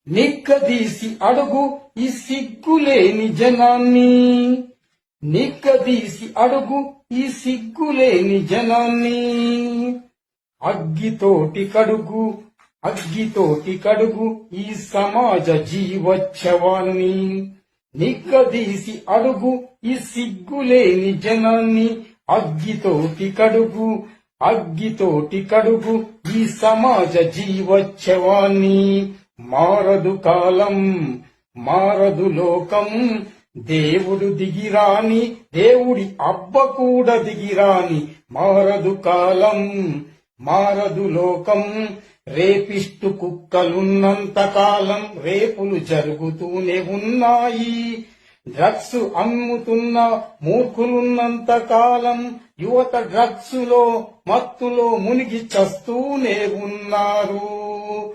నిక్కదీసి అడుగు ఈ సిగ్గులేని జనాన్ని, నిక్కదీసి అడుగు ఈ సిగ్గులేని జనాన్ని. అగ్గితోటి కడుగు ఈ సమాజ జీవోత్సవాన్ని. నిక్కదీసి అడుగు ఈ సిగ్గులేని జనాన్ని. అగ్గితోటి కడుగు ఈ సమాజ జీవోత్సవాన్ని. మారదు కాలం, మారదు లోకం, దేవుడు దిగిరాని, దేవుడి అబ్బ కూడా దిగిరాని. మారదు కాలం, మారదు లోకం, రేపిస్టు కుక్కలున్నంత కాలం రేపులు జరుగుతూనే ఉన్నాయి. డ్రగ్స్ అమ్ముతున్న మూర్ఖులున్నంత కాలం యువత డ్రగ్స్ లో మత్తులో మునిగి చస్తూనే ఉన్నారు.